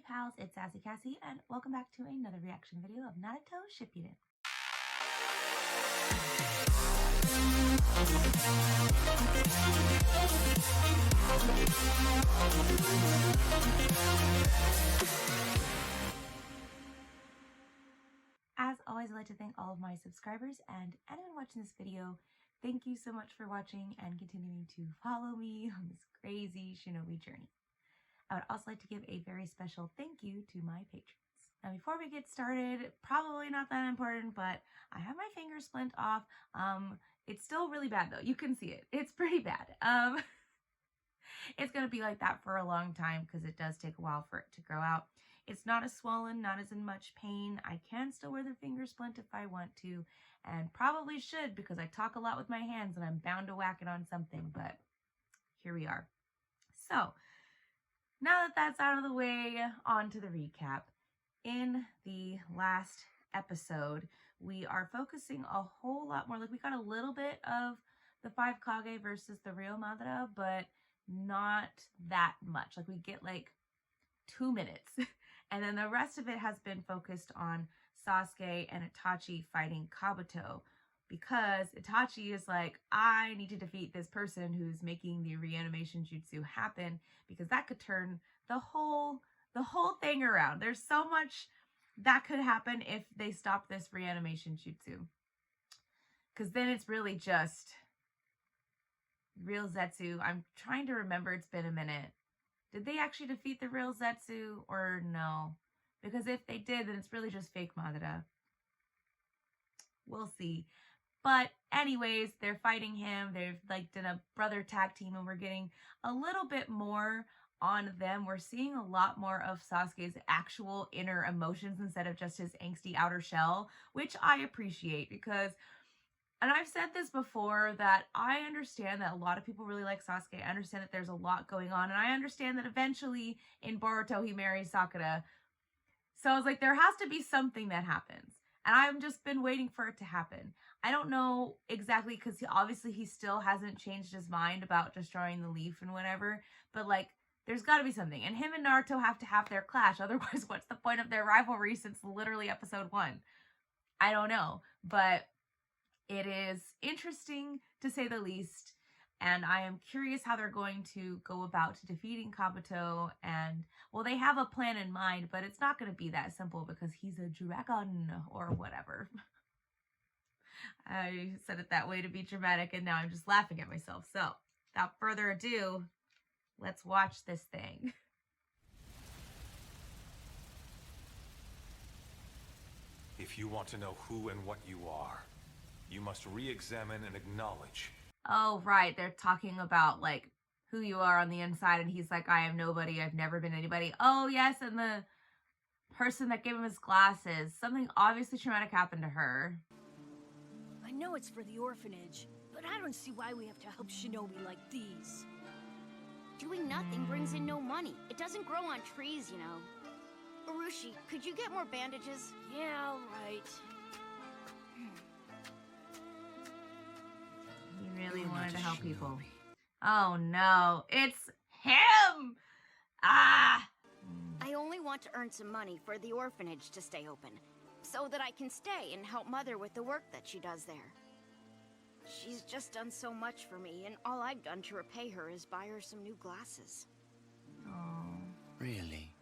pals, it's Sassy Cassie, and welcome back to another reaction video of Naruto Shippuden. As always, I'd like to thank all of my subscribers and anyone watching this video. Thank you so much for watching and continuing to follow me on this crazy shinobi journey. I would also like to give a very special thank you to my patrons. Now, before we get started, probably not that important, but I have my finger splint off. It's still really bad though. You can see it. It's pretty bad. It's going to be like that for a long time because it does take a while for it to grow out. It's not as swollen, not as in much pain. I can still wear the finger splint if I want to, and probably should because I talk a lot with my hands and I'm bound to whack it on something, but here we are. So, now that that's out of the way, on to the recap. In the last episode, we are focusing a whole lot more, like we got a little bit of the 5 Kage versus the real Madara, but not that much. Like we get like 2 minutes. And then the rest of it has been focused on Sasuke and Itachi fighting Kabuto, because Itachi is like, I need to defeat this person who's making the reanimation jutsu happen, because that could turn the whole thing around. There's so much that could happen if they stop this reanimation jutsu, because then it's really just real Zetsu. I'm trying to remember, it's been a minute. Did they actually defeat the real Zetsu or no? Because if they did, then it's really just fake Madara. We'll see. But anyways, they're fighting him. They've like done a brother tag team and we're getting a little bit more on them. We're seeing a lot more of Sasuke's actual inner emotions instead of just his angsty outer shell, which I appreciate because, and I've said this before, that I understand that a lot of people really like Sasuke. I understand that there's a lot going on, and I understand that eventually in Boruto he marries Sakura. So I was like, there has to be something that happens. And I've just been waiting for it to happen. I don't know exactly, because obviously he still hasn't changed his mind about destroying the leaf and whatever. But like, there's got to be something. And him and Naruto have to have their clash. Otherwise, what's the point of their rivalry since literally episode 1? I don't know. But it is interesting to say the least. And I am curious how they're going to go about defeating Kabuto. And, well, they have a plan in mind, but it's not going to be that simple because he's a dragon or whatever. I said it that way to be dramatic, and now I'm just laughing at myself. So, without further ado, let's watch this thing. If you want to know who and what you are, you must re-examine and acknowledge. Oh, right. They're talking about, like, who you are on the inside, and he's like, I am nobody. I've never been anybody. Oh, yes, and the person that gave him his glasses. Something obviously traumatic happened to her. I know it's for the orphanage, but I don't see why we have to help shinobi like these. Doing nothing brings in no money. It doesn't grow on trees, you know. Urushi, could you get more bandages? Yeah, all right. He really wanted to help people. Oh no, it's him! Ah! I only want to earn some money for the orphanage to stay open, so that I can stay and help Mother with the work that she does there. She's just done so much for me, and all I've done to repay her is buy her some new glasses. Oh. Really?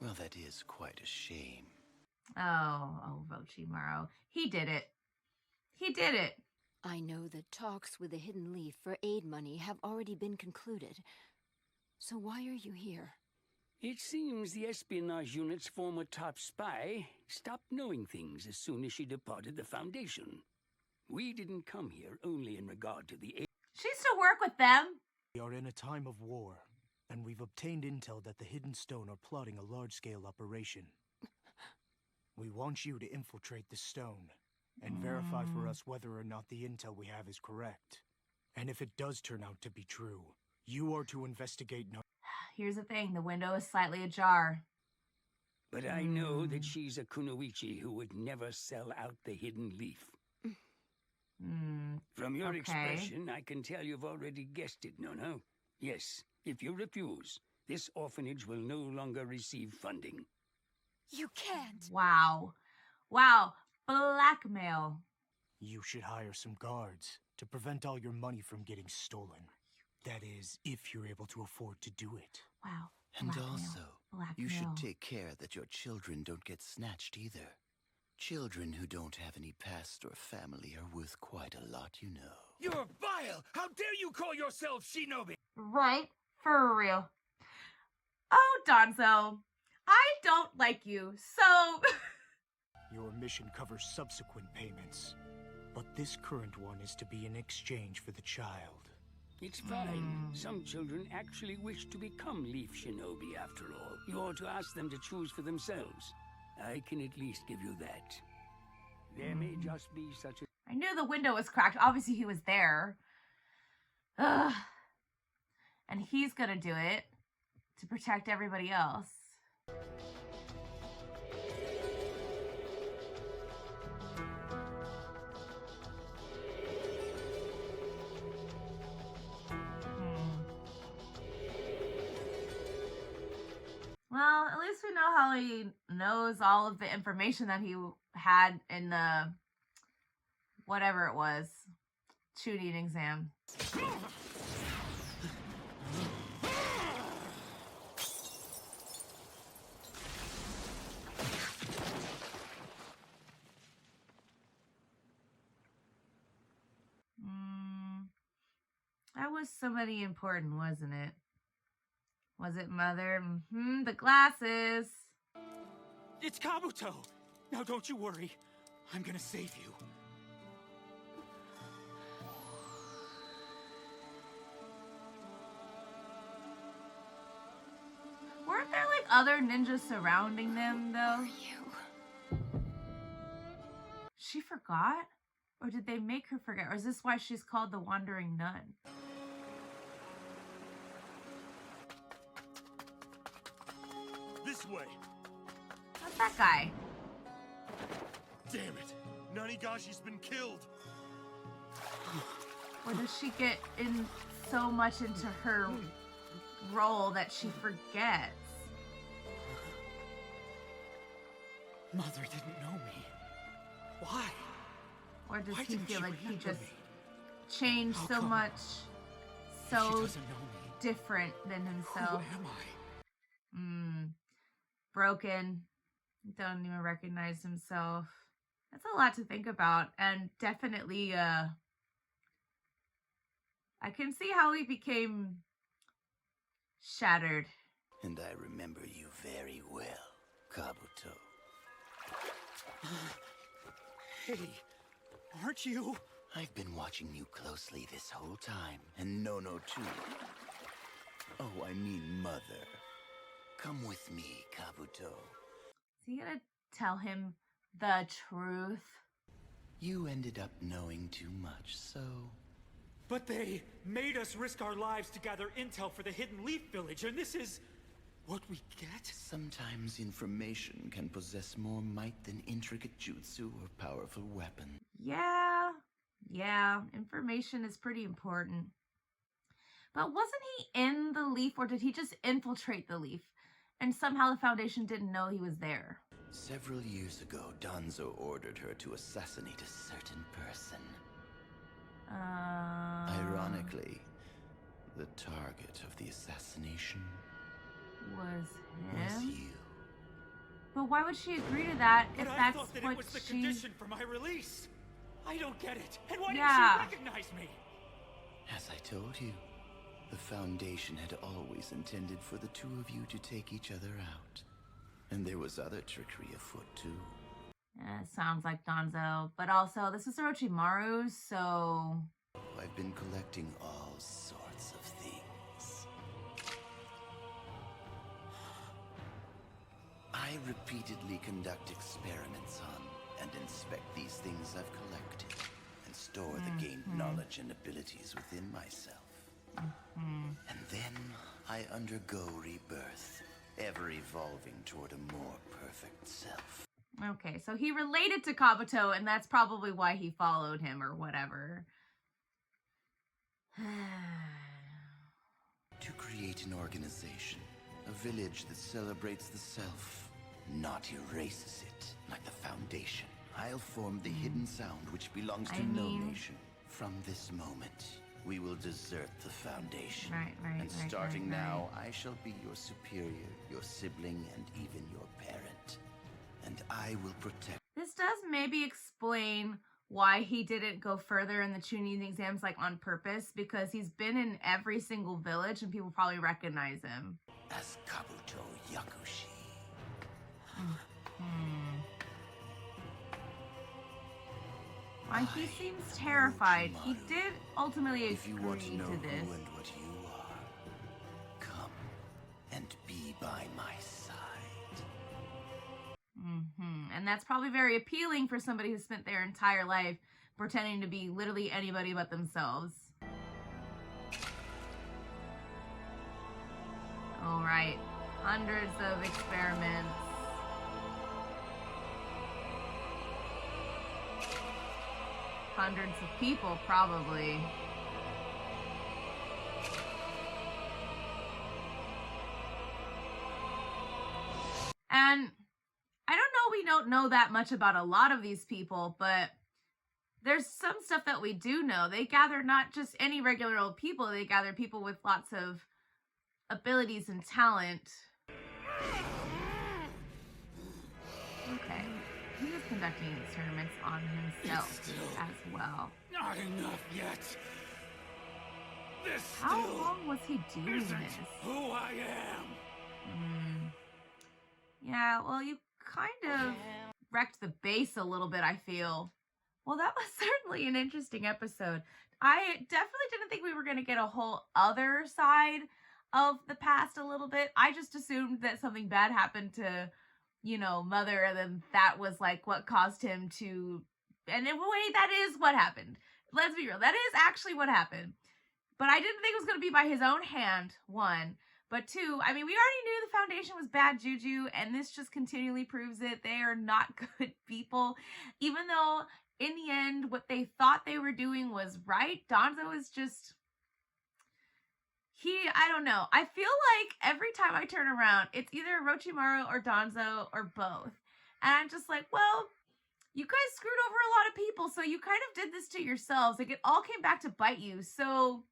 Well, that is quite a shame. Oh, Orochimaru. He did it. He did it. I know that talks with the Hidden Leaf for aid money have already been concluded. So why are you here? It seems the espionage unit's former top spy stopped knowing things as soon as she departed the Foundation. We didn't come here only in regard to the aid. She used to work with them. We are in a time of war, and we've obtained intel that the Hidden Stone are plotting a large-scale operation. We want you to infiltrate the stone and verify for us whether or not the intel we have is correct. And if it does turn out to be true, you are to investigate. Here's the thing, the window is slightly ajar. But I know that she's a kunoichi who would never sell out the Hidden Leaf. From your expression, I can tell you've already guessed it, no? Yes, if you refuse, This orphanage will no longer receive funding. You can't. Wow. Wow. Blackmail. You should hire some guards to prevent all your money from getting stolen. That is, if you're able to afford to do it. Wow. And Blackmail. also, Blackmail. you should take care that your children don't get snatched either. Children who don't have any past or family are worth quite a lot, you know. You're vile! How dare you call yourself Shinobi? Right? For real. Oh, Danzo. I don't like you, so... Your mission covers subsequent payments, but this current one is to be in exchange for the child. It's fine. Some children actually wish to become Leaf Shinobi, after all. You ought to ask them to choose for themselves. I can at least give you that. There may just be such a... I knew the window was cracked. Obviously, he was there. Ugh. And he's gonna do it to protect everybody else. Well, at least we know how he knows all of the information that he had in the whatever it was, shooting exam. That was somebody important, wasn't it? Was it Mother? The glasses. It's Kabuto! Now don't you worry. I'm gonna save you. Weren't there like other ninjas surrounding them though? You. She forgot? Or did they make her forget? Or is this why she's called the Wandering Nun? This way. What's that guy? Damn it! Nanigashi's been killed! Or does she get in so much into her role that she forgets? Mother didn't know me. Why? Or does Why he didn't feel she like he remember just me? changed How so come? much, She so doesn't know me. different than Who himself? am I? Broken. Don't even recognize himself. That's a lot to think about, and definitely I can see how he became shattered. And I remember you very well, Kabuto. Hey, aren't you? I've been watching you closely this whole time, and Nono too. Oh, I mean Mother. Come with me, Kabuto. Is he gonna tell him the truth? You ended up knowing too much, so... But they made us risk our lives to gather intel for the Hidden Leaf Village, and this is what we get? Sometimes information can possess more might than intricate jutsu or powerful weapons. Yeah, information is pretty important. But wasn't he in the leaf, or did he just infiltrate the leaf? And somehow the Foundation didn't know he was there. Several years ago, Danzo ordered her to assassinate a certain person. Ironically, the target of the assassination was him? you. But why would she agree to that if But I that's thought that what it was the she... condition for my release. I don't get it. And why Yeah. didn't she recognize me? As I told you, the Foundation had always intended for the two of you to take each other out. And there was other trickery afoot, too. Sounds like Danzo. But also, this is Orochimaru, so... I've been collecting all sorts of things. I repeatedly conduct experiments on and inspect these things I've collected and store the gained knowledge and abilities within myself. And then I undergo rebirth, ever evolving toward a more perfect self. Okay, so he related to Kabuto, and that's probably why he followed him or whatever. To create an organization A village that celebrates the self, not erases it, like the Foundation. I'll form the hidden sound which belongs to no nation. From this moment, we will desert the Foundation. And starting now, I shall be your superior, your sibling, and even your parent. And I will protect. This does maybe explain why he didn't go further in the Chunin exams, like, on purpose, because he's been in every single village and people probably recognize him. As Kabuto Yakushi. Why he seems terrified. He did ultimately If you want to agree know to who this. and what you are, come and be by my side. And that's probably very appealing for somebody who spent their entire life pretending to be literally anybody but themselves. All right, hundreds of experiments. Hundreds of people, probably. And I don't know, we don't know that much about a lot of these people, but there's some stuff that we do know. They gather not just any regular old people, they gather people with lots of abilities and talent. Okay. He was conducting experiments on himself as well. Not enough yet. This How long was he doing this? Who I am. Yeah, well, you kind of wrecked the base a little bit, I feel. Well, that was certainly an interesting episode. I definitely didn't think we were going to get a whole other side of the past a little bit. I just assumed that something bad happened to, you know, Mother, and then that was like what caused him to, and in a way that is what happened. Let's be real, that is actually what happened. But I didn't think it was going to be by his own hand, one. But two, I mean, we already knew the Foundation was bad juju, and this just continually proves it. They are not good people. Even though, in the end, what they thought they were doing was right, Danzo is just... I don't know. I feel like every time I turn around, it's either Orochimaru or Danzo or both. And I'm just like, well, you guys screwed over a lot of people, so you kind of did this to yourselves. Like, it all came back to bite you, so...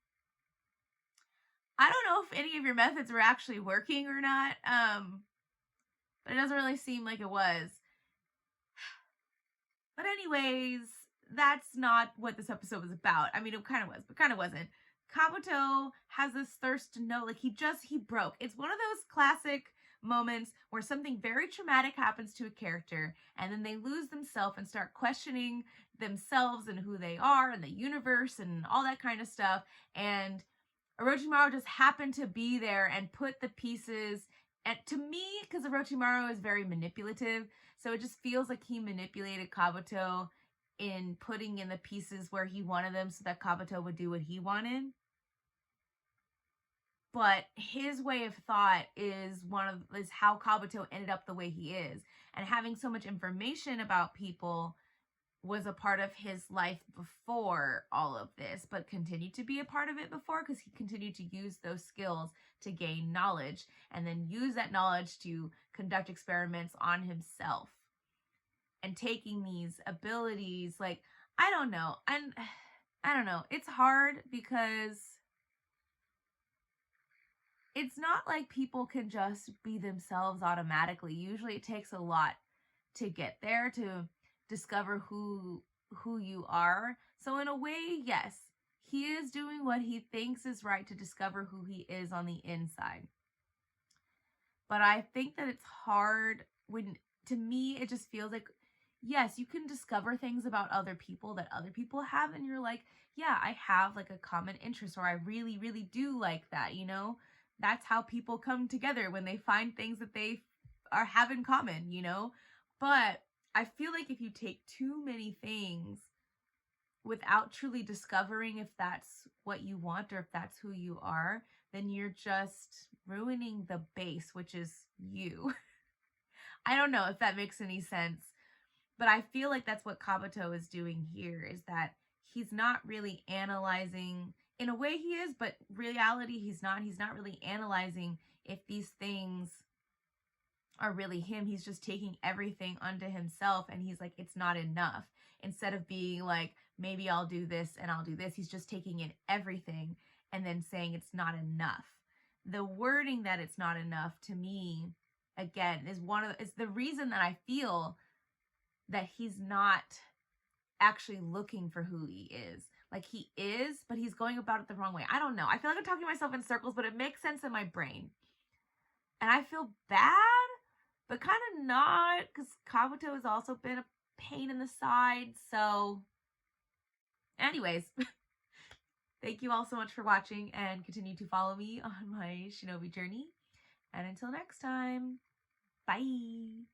I don't know if any of your methods were actually working or not, but it doesn't really seem like it was. But anyways, that's not what this episode was about. I mean, it kind of was, but kind of wasn't. Kabuto has this thirst to know, like, he broke. It's one of those classic moments where something very traumatic happens to a character, and then they lose themselves and start questioning themselves and who they are and the universe and all that kind of stuff, and Orochimaru just happened to be there and put the pieces, and to me, because Orochimaru is very manipulative, so it just feels like he manipulated Kabuto in putting in the pieces where he wanted them so that Kabuto would do what he wanted. But his way of thought is how Kabuto ended up the way he is. And having so much information about people was a part of his life before all of this, but continued to be a part of it before because he continued to use those skills to gain knowledge and then use that knowledge to conduct experiments on himself. And taking these abilities, like, I don't know. It's hard because it's not like people can just be themselves automatically. Usually it takes a lot to get there, to discover who you are. So in a way, yes, he is doing what he thinks is right to discover who he is on the inside. But I think that it's hard when, to me, it just feels like, yes, you can discover things about other people that other people have, and you're like, yeah, I have like a common interest, or I really, really do like that, you know? That's how people come together, when they find things that they have in common, you know? But I feel like if you take too many things without truly discovering if that's what you want or if that's who you are, then you're just ruining the base, which is you. I don't know if that makes any sense, but I feel like that's what Kabuto is doing here, is that he's not really analyzing. in a way he is, but reality he's not. He's not really analyzing if these things are really him. He's just taking everything unto himself, and he's like, it's not enough. Instead of being like, maybe I'll do this and I'll do this, he's just taking in everything and then saying it's not enough. The wording that it's not enough, to me, again, is the reason that I feel that he's not actually looking for who he is. Like, he is, but he's going about it the wrong way. I don't know. I feel like I'm talking myself in circles, but it makes sense in my brain. And I feel bad, but kind of not, because Kabuto has also been a pain in the side. So, anyways, thank you all so much for watching, and continue to follow me on my shinobi journey. And until next time, bye!